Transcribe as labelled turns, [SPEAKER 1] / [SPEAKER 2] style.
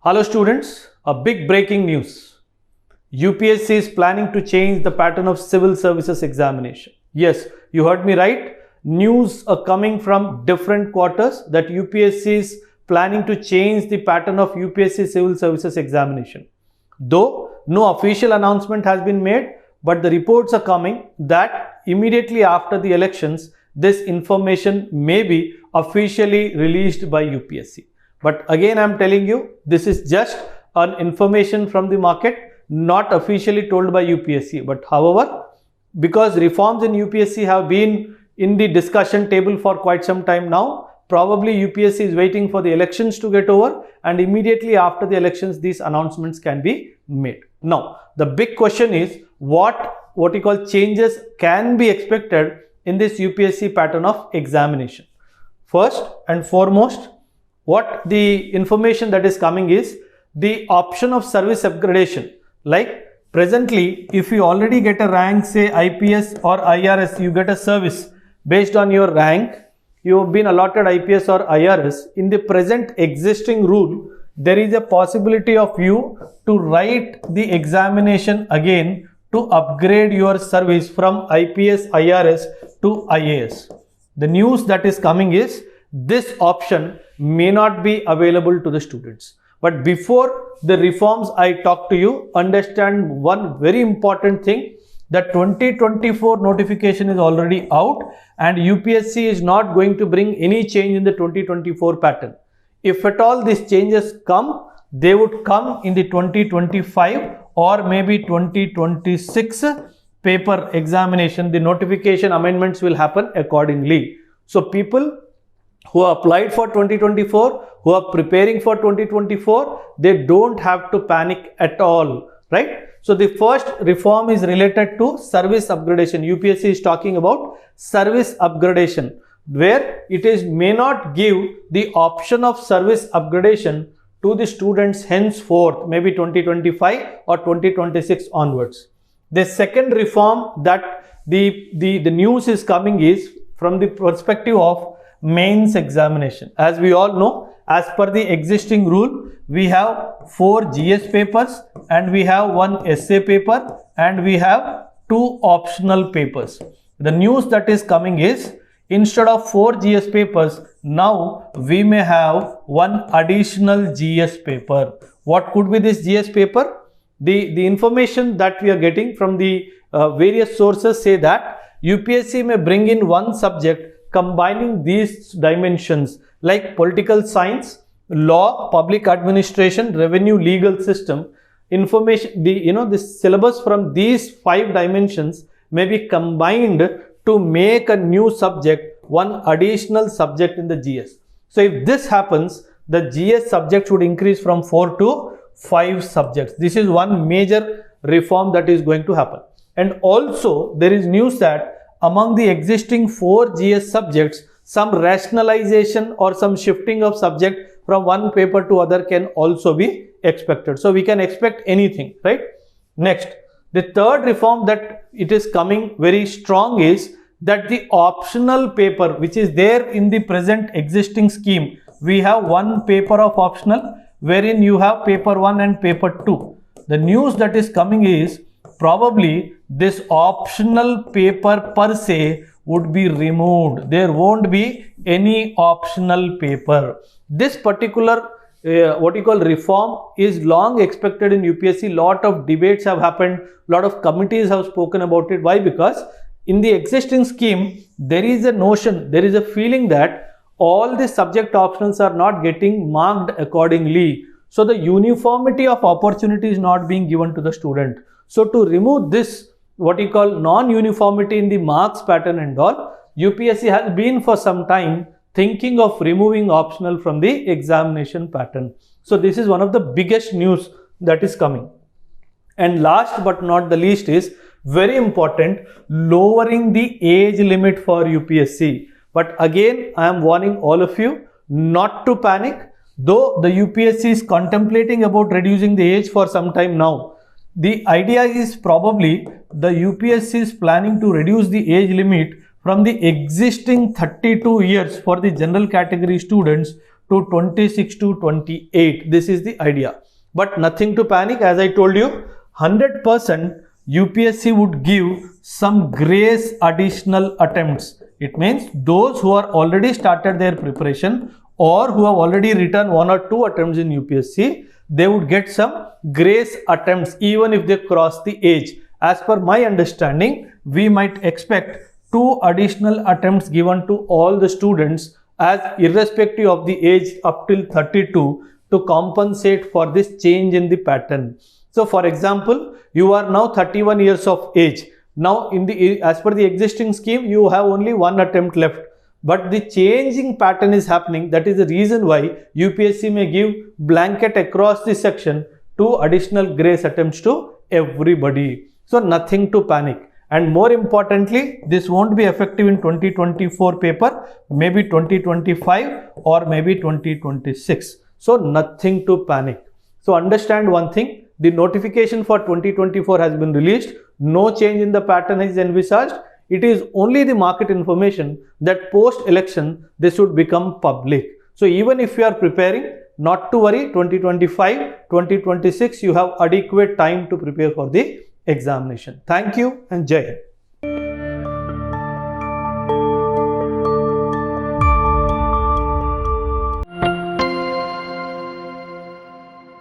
[SPEAKER 1] Hello students, a big breaking news. UPSC is planning to change the pattern of civil services examination. Yes, you heard me right. News are coming from different quarters that UPSC is planning to change the pattern of UPSC civil services examination. Though no official announcement has been made, but the reports are coming that immediately after the elections, this information may be officially released by UPSC. But again, I am telling you, this is just an information from the market, not officially told by UPSC. But however, because reforms in UPSC have been in the discussion table for quite some time now, probably UPSC is waiting for the elections to get over, and immediately after the elections, these announcements can be made. Now, the big question is what you call changes can be expected in this UPSC pattern of examination. First and foremost, what the information that is coming is the option of service upgradation. Like presently, if you already get a rank, say IPS or IRS, you get a service based on your rank, you have been allotted IPS or IRS. In the present existing rule, there is a possibility of you to write the examination again to upgrade your service from IPS, IRS to IAS. The news that is coming is this option may not be available to the students. But before the reforms I talk to you, understand one very important thing, that 2024 notification is already out and UPSC is not going to bring any change in the 2024 pattern. If at all these changes come, they would come in the 2025 or maybe 2026 paper examination. The notification amendments will happen accordingly. So people who applied for 2024, who are preparing for 2024, they don't have to panic at all, right? So the first reform is related to service upgradation. UPSC is talking about service upgradation, where it is may not give the option of service upgradation to the students henceforth, maybe 2025 or 2026 onwards. The second reform that the news is coming is from the perspective of mains examination. As we all know, as per the existing rule, we have 4 GS papers and we have 1 essay paper and we have 2 optional papers. The news that is coming is instead of 4 GS papers, now we may have 1 additional GS paper. What could be this GS paper? The information that we are getting from the various sources say that UPSC may bring in one subject combining these dimensions like political science, law, public administration, revenue, legal system, information, the syllabus from these 5 dimensions may be combined to make a new subject, one additional subject in the GS. So if this happens, the GS subjects would increase from 4 to 5 subjects. This is one major reform that is going to happen. And also there is news that among the existing 4 GS subjects, some rationalization or some shifting of subject from one paper to other can also be expected. So we can expect anything, right? Next, the third reform that it is coming very strong is that the optional paper which is there in the present existing scheme, we have one paper of optional wherein you have paper 1 and paper 2. The news that is coming is probably this optional paper per se would be removed. There won't be any optional paper. This particular reform is long expected in UPSC. Lot of debates have happened. Lot of committees have spoken about it. Why? Because in the existing scheme, there is a notion, there is a feeling that all the subject optionals are not getting marked accordingly. So the uniformity of opportunity is not being given to the student. So to remove this non-uniformity in the marks pattern and all, UPSC has been for some time thinking of removing optional from the examination pattern. So this is one of the biggest news that is coming. And last but not the least is very important, lowering the age limit for UPSC. But again, I am warning all of you not to panic. Though the UPSC is contemplating about reducing the age for some time now, the idea is probably the UPSC is planning to reduce the age limit from the existing 32 years for the general category students to 26 to 28. This is the idea. But nothing to panic. As I told you, 100% UPSC would give some grace additional attempts. It means those who are already started their preparation or who have already written 1 or 2 attempts in UPSC, they would get some grace attempts even if they cross the age. As per my understanding, we might expect 2 additional attempts given to all the students as irrespective of the age up till 32 to compensate for this change in the pattern. So for example, you are now 31 years of age. Now as per the existing scheme, you have only 1 attempt left. But the changing pattern is happening. That is the reason why UPSC may give blanket across the section 2 additional grace attempts to everybody. So nothing to panic. And more importantly, this won't be effective in 2024 paper, maybe 2025 or maybe 2026. So nothing to panic. So understand one thing, the notification for 2024 has been released. No change in the pattern is envisaged. It is only the market information that post-election this should become public. So even if you are preparing, not to worry, 2025, 2026, you have adequate time to prepare for the examination. Thank you and Jai Hind.